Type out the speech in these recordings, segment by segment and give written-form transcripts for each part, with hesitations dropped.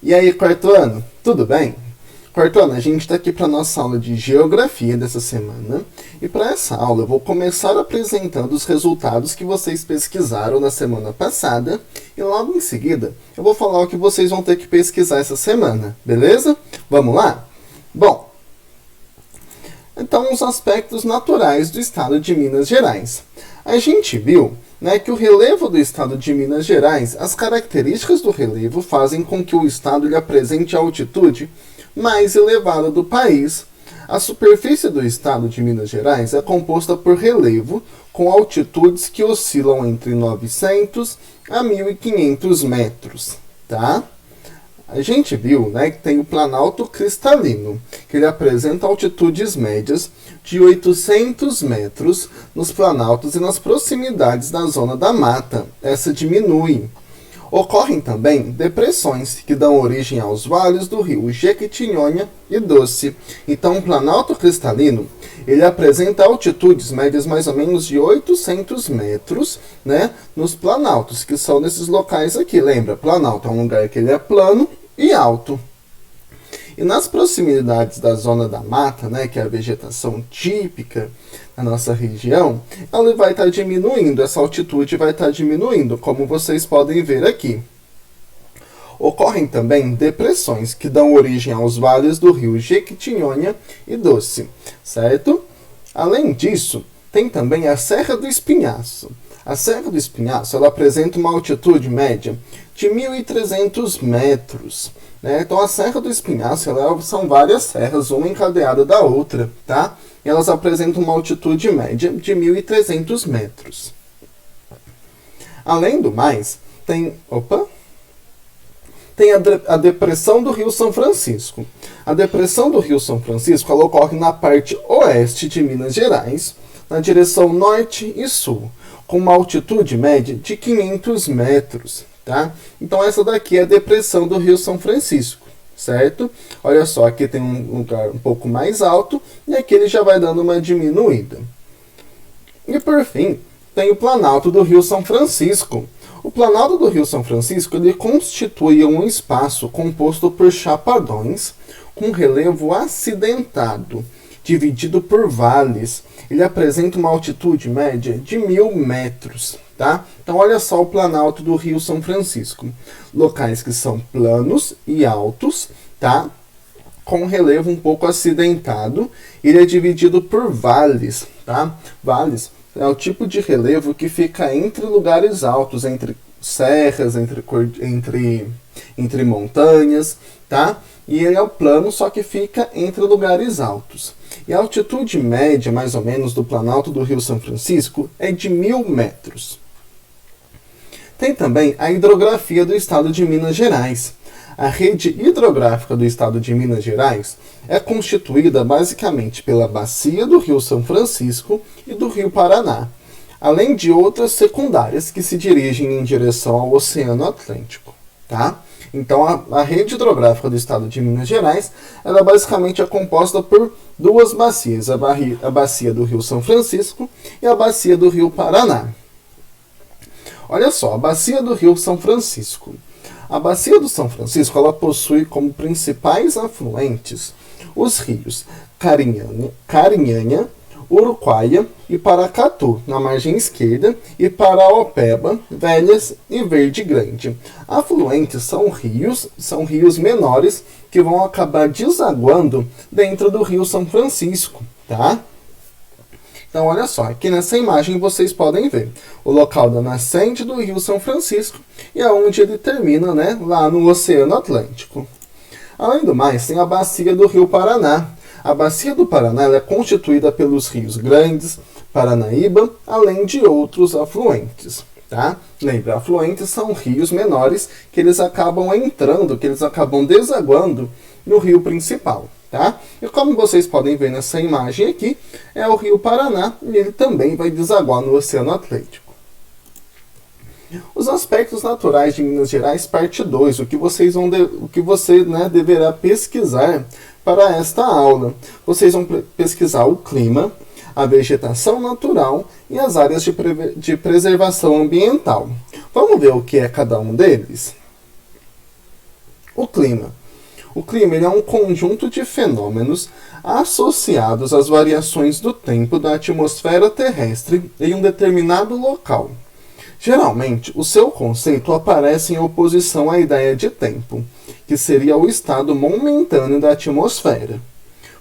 E aí, quarto ano, tudo bem? Quarto ano, a gente está aqui para a nossa aula de Geografia dessa semana. E para essa aula eu vou começar apresentando os resultados que vocês pesquisaram na semana passada. E logo em seguida eu vou falar o que vocês vão ter que pesquisar essa semana, beleza? Vamos lá? Bom, então os aspectos naturais do estado de Minas Gerais. A gente viu que o relevo do estado de Minas Gerais, as características do relevo fazem com que o estado lhe apresente a altitude mais elevada do país. A superfície do estado de Minas Gerais é composta por relevo com altitudes que oscilam entre 900 a 1.500 metros, tá? A gente viu que tem o Planalto Cristalino, que ele apresenta altitudes médias de 800 metros nos planaltos e nas proximidades da zona da mata. Essa diminui. Ocorrem também depressões que dão origem aos vales do rio Jequitinhonha e Doce. Então, o Planalto Cristalino ele apresenta altitudes médias mais ou menos de 800 metros, nos planaltos, que são nesses locais aqui. Lembra, planalto é um lugar que ele é plano e alto. E nas proximidades da zona da mata, que é a vegetação típica da nossa região, ela vai estar diminuindo, essa altitude vai estar diminuindo, como vocês podem ver aqui. Ocorrem também depressões que dão origem aos vales do rio Jequitinhonha e Doce, certo? Além disso, tem também a Serra do Espinhaço. A Serra do Espinhaço ela apresenta uma altitude média de 1.300 metros. Então, a Serra do Espinhaço são várias serras, uma encadeada da outra, tá? E elas apresentam uma altitude média de 1.300 metros. Além do mais, tem a depressão do Rio São Francisco. A depressão do Rio São Francisco ela ocorre na parte oeste de Minas Gerais, na direção norte e sul, com uma altitude média de 500 metros. Tá? Então essa daqui é a depressão do Rio São Francisco, certo? Olha só, aqui tem um lugar um pouco mais alto e aqui ele já vai dando uma diminuída. E por fim, tem o Planalto do Rio São Francisco. O Planalto do Rio São Francisco ele constitui um espaço composto por chapadões com relevo acidentado, dividido por vales. Ele apresenta uma altitude média de 1.000 metros. Tá? Então, olha só o Planalto do Rio São Francisco. Locais que são planos e altos, tá? Com relevo um pouco acidentado. Ele é dividido por vales. Tá? Vales é o tipo de relevo que fica entre lugares altos, entre serras, entre montanhas. Tá? E ele é o plano, só que fica entre lugares altos. E a altitude média, mais ou menos, do Planalto do Rio São Francisco é de 1.000 metros. Tem também a hidrografia do estado de Minas Gerais. A rede hidrográfica do estado de Minas Gerais é constituída basicamente pela bacia do Rio São Francisco e do Rio Paraná, além de outras secundárias que se dirigem em direção ao Oceano Atlântico. Tá? Então, a rede hidrográfica do estado de Minas Gerais ela basicamente é composta por duas bacias, a bacia do Rio São Francisco e a bacia do Rio Paraná. Olha só, a bacia do Rio São Francisco. A bacia do São Francisco ela possui como principais afluentes os rios Carinhanha, Uruguaia e Paracatu, na margem esquerda, e Paraopeba, Velhas e Verde Grande. Afluentes são rios menores que vão acabar desaguando dentro do Rio São Francisco, tá? Então, olha só, aqui nessa imagem vocês podem ver o local da nascente do Rio São Francisco e aonde ele termina, lá no Oceano Atlântico. Além do mais, tem a bacia do Rio Paraná. A bacia do Paraná ela é constituída pelos rios Grandes, Paranaíba, além de outros afluentes. Tá? Lembra, afluentes são rios menores que eles acabam desaguando no rio principal. Tá? E como vocês podem ver nessa imagem aqui, é o Rio Paraná e ele também vai desaguar no Oceano Atlântico. Os aspectos naturais de Minas Gerais, parte 2, o que você deverá pesquisar para esta aula. Vocês vão pesquisar o clima, a vegetação natural e as áreas de preservação ambiental. Vamos ver o que é cada um deles? O clima. O clima ele é um conjunto de fenômenos associados às variações do tempo da atmosfera terrestre em um determinado local. Geralmente, o seu conceito aparece em oposição à ideia de tempo, que seria o estado momentâneo da atmosfera.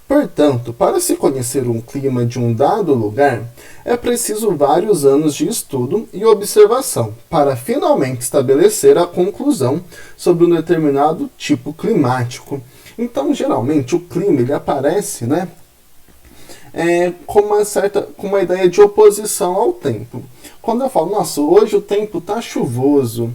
Portanto, para se conhecer um clima de um dado lugar, é preciso vários anos de estudo e observação para finalmente estabelecer a conclusão sobre um determinado tipo climático. Então, geralmente, o clima ele aparece, com uma ideia de oposição ao tempo. Quando eu falo, nossa, hoje o tempo está chuvoso,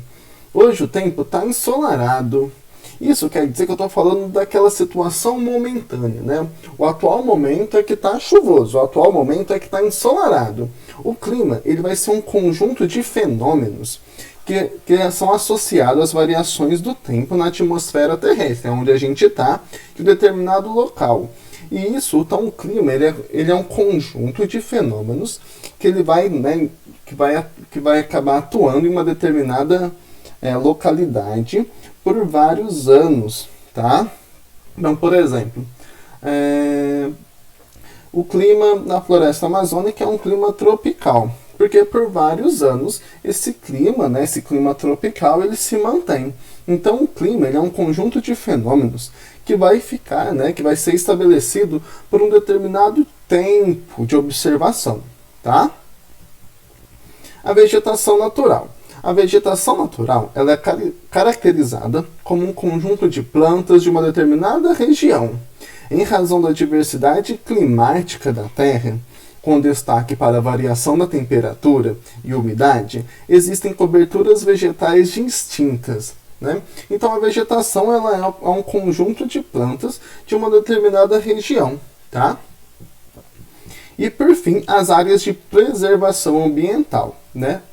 hoje o tempo está ensolarado, isso quer dizer que eu estou falando daquela situação momentânea, né? O atual momento é que está chuvoso, o atual momento é que está ensolarado. O clima ele vai ser um conjunto de fenômenos que são associados às variações do tempo na atmosfera terrestre, onde a gente está, em um determinado local. E isso, então, o clima ele é um conjunto de fenômenos que ele vai, que vai acabar atuando em uma determinada localidade por vários anos, tá? Então, por exemplo, o clima na floresta amazônica é um clima tropical, porque por vários anos esse clima tropical, ele se mantém. Então, o clima ele é um conjunto de fenômenos que vai ficar, que vai ser estabelecido por um determinado tempo de observação, tá? A vegetação natural. A vegetação natural ela é caracterizada como um conjunto de plantas de uma determinada região. Em razão da diversidade climática da Terra, com destaque para a variação da temperatura e umidade, existem coberturas vegetais distintas. Então a vegetação ela é um conjunto de plantas de uma determinada região. Tá? E por fim, as áreas de preservação ambiental,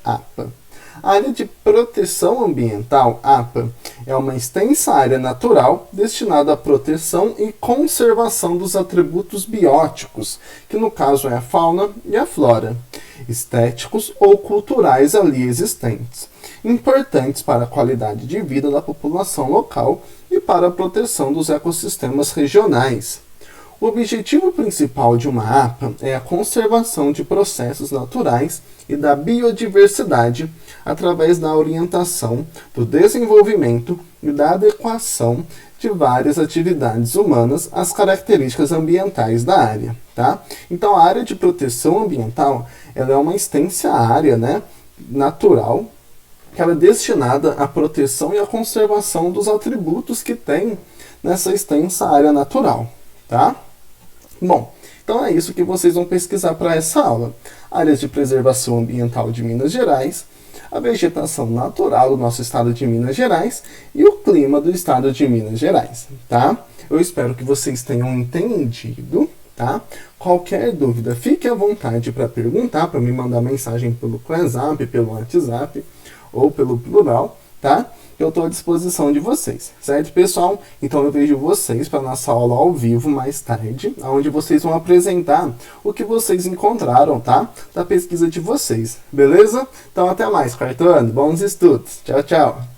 APA. A área de proteção ambiental, APA, é uma extensa área natural destinada à proteção e conservação dos atributos bióticos, que no caso é a fauna e a flora, estéticos ou culturais ali existentes, importantes para a qualidade de vida da população local e para a proteção dos ecossistemas regionais. O objetivo principal de uma APA é a conservação de processos naturais e da biodiversidade através da orientação, do desenvolvimento e da adequação de várias atividades humanas às características ambientais da área. Tá? Então, a área de proteção ambiental ela é uma extensa área natural que ela é destinada à proteção e à conservação dos atributos que tem nessa extensa área natural. Tá? Bom, então é isso que vocês vão pesquisar para essa aula. Áreas de preservação ambiental de Minas Gerais, a vegetação natural do nosso estado de Minas Gerais e o clima do estado de Minas Gerais, tá? Eu espero que vocês tenham entendido, tá? Qualquer dúvida, fique à vontade para perguntar, para me mandar mensagem pelo WhatsApp, pelo WhatsApp ou pelo plural, tá? Eu estou à disposição de vocês, certo, pessoal? Então eu vejo vocês para a nossa aula ao vivo mais tarde, onde vocês vão apresentar o que vocês encontraram, tá? Da pesquisa de vocês, beleza? Então até mais, quarto ano, bons estudos, tchau, tchau!